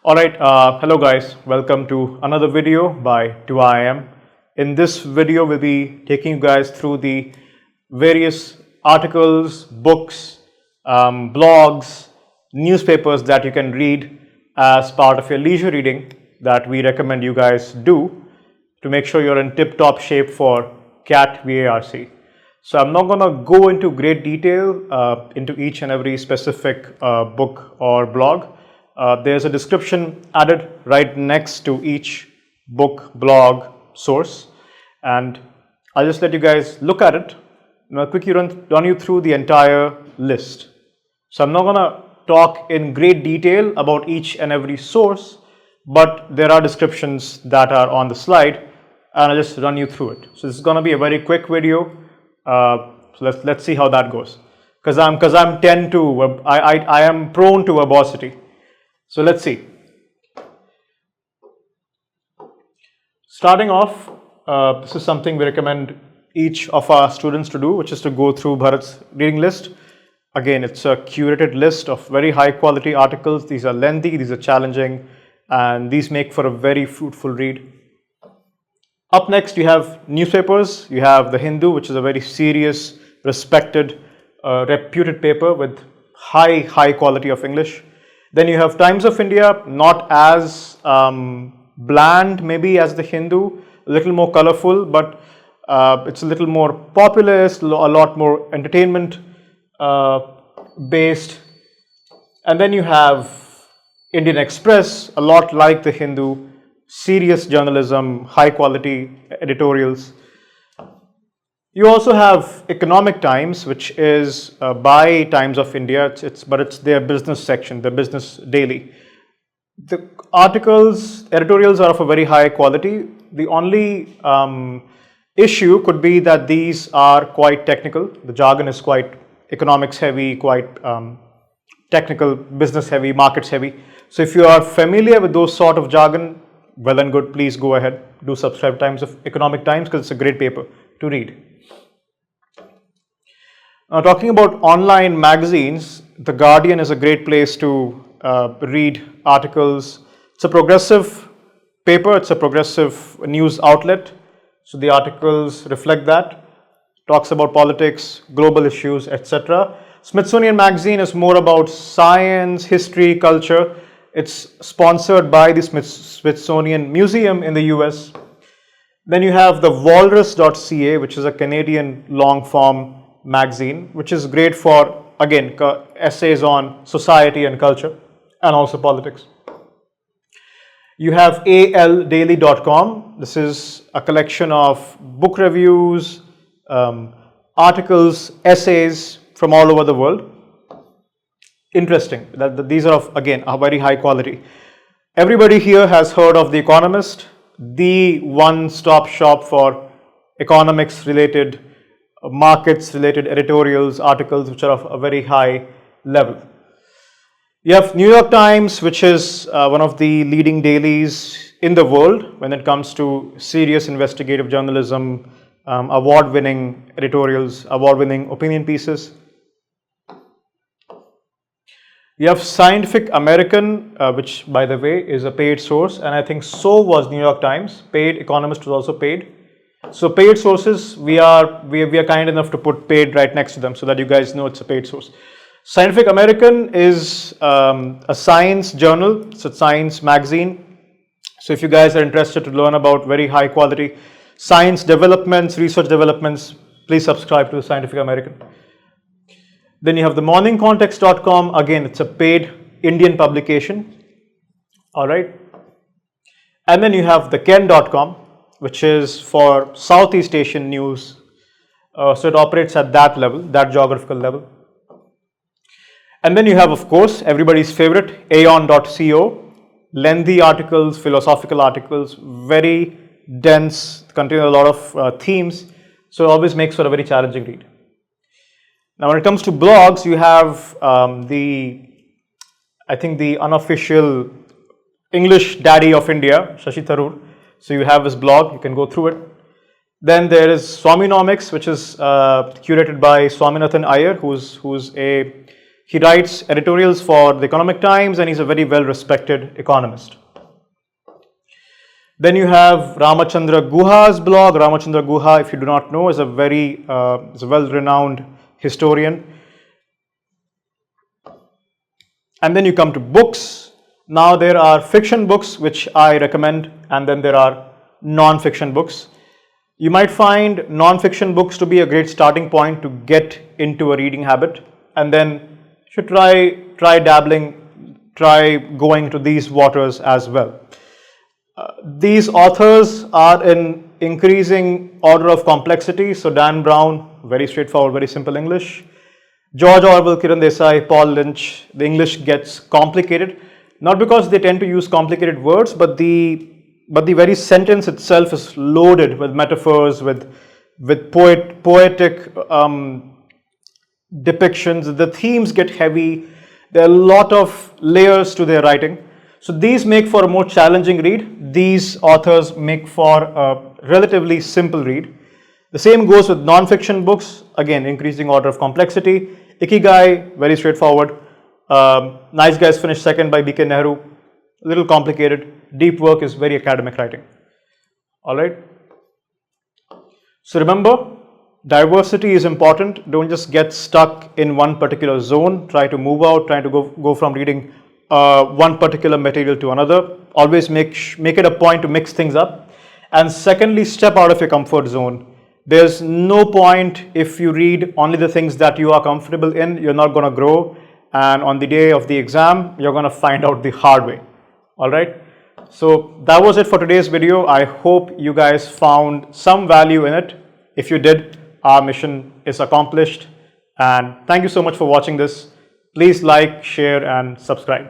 Alright, hello guys, welcome to another video by 2IM. In this video, we'll be taking you guys through the various articles, books, blogs, newspapers that you can read as part of your leisure reading that we recommend you guys do to make sure you're in tip-top shape for CAT VARC. So I'm not going to go into great detail into each and every specific book or blog. There's a description added right next to each book, blog, source, and I'll just let you guys look at it and I'll quickly run you through the entire list. So I'm not going to talk in great detail about each and every source, but there are descriptions that are on the slide and I'll just run you through it. So this is going to be a very quick video. So let's see how that goes. Because I am prone to verbosity. So let's see. Starting off, this is something we recommend each of our students to do, which is to go through Bharat's reading list. Again, it's a curated list of very high quality articles. These are lengthy, these are challenging, and these make for a very fruitful read. Up next, you have newspapers. You have The Hindu, which is a very serious, respected, reputed paper with high quality of English. Then you have Times of India, not as bland maybe as The Hindu, a little more colorful, but it's a little more populist, a lot more entertainment based. And then you have Indian Express, a lot like The Hindu, serious journalism, high quality editorials. You also have Economic Times, which is by Times of India, but it's their business section, their business daily. The editorials are of a very high quality. The only issue could be that these are quite technical. The jargon is quite economics heavy, quite technical, business heavy, markets heavy. So if you are familiar with those sort of jargon, well and good, please go ahead, do subscribe Times of Economic Times because it's a great paper to read. Now, talking about online magazines, The Guardian is a great place to read articles. It's a progressive paper, it's a progressive news outlet. So the articles reflect that, talks about politics, global issues, etc. Smithsonian Magazine is more about science, history, culture. It's sponsored by the Smithsonian Museum in the US. Then you have the walrus.ca, which is a Canadian long form magazine, which is great for, again, essays on society and culture and also politics. You have aldaily.com. This is a collection of book reviews, articles, essays from all over the world. Interesting that these are of, again, a very high quality. Everybody here has heard of The Economist, the one-stop shop for economics related, markets related editorials, articles which are of a very high level. You have New York Times, which is one of the leading dailies in the world when it comes to serious investigative journalism, award-winning editorials, award-winning opinion pieces. You have Scientific American, which by the way is a paid source, and I think so was New York Times. Paid. Economist was also paid. So paid sources, we are kind enough to put paid right next to them so that you guys know it's a paid source. Scientific American is a science journal. It's a science magazine. So if you guys are interested to learn about very high quality science developments, research developments, please subscribe to the Scientific American. Then you have the morningcontext.com. Again, it's a paid Indian publication. All right. And then you have the ken.com, which is for Southeast Asian news. So it operates at that level, that geographical level. And then you have, of course, everybody's favorite, aeon.co. Lengthy articles, philosophical articles, very dense, contain a lot of themes. So it always makes for a very challenging read. Now, when it comes to blogs, you have I think the unofficial English daddy of India, Shashi Tharoor. So you have his blog, you can go through it. Then there is Swanomics, which is curated by Swaminathan Iyer, who's a He writes editorials for the Economic Times and he's a very well respected economist. Then you have Ramachandra Guha's blog. Ramachandra Guha, if you do not know, is a very well-renowned historian. And then you come to books. Now there are fiction books which I recommend, and then there are non-fiction books. You might find non-fiction books to be a great starting point to get into a reading habit, and then you should try dabbling, try going to these waters as well. These authors are in increasing order of complexity. So Dan Brown, very straightforward, very simple English. George Orwell, Kiran Desai, Paul Lynch, the English gets complicated, not because they tend to use complicated words, but the very sentence itself is loaded with metaphors, with poetic depictions. The themes get heavy. There are a lot of layers to their writing. So these make for a more challenging read. These authors make for a relatively simple read. The same goes with non-fiction books. Again, increasing order of complexity. Ikigai, very straightforward. Nice Guys Finished Second by B.K. Nehru, a little complicated. Deep Work is very academic writing. All right. So remember, diversity is important. Don't just get stuck in one particular zone. Try to move out, try to go from reading one particular material to another. Always make it a point to mix things up. And secondly, step out of your comfort zone. There's no point if you read only the things that you are comfortable in. You're not going to grow. And on the day of the exam, you're going to find out the hard way. All right. So that was it for today's video. I hope you guys found some value in it. If you did, our mission is accomplished. And thank you so much for watching this. Please like, share, and subscribe.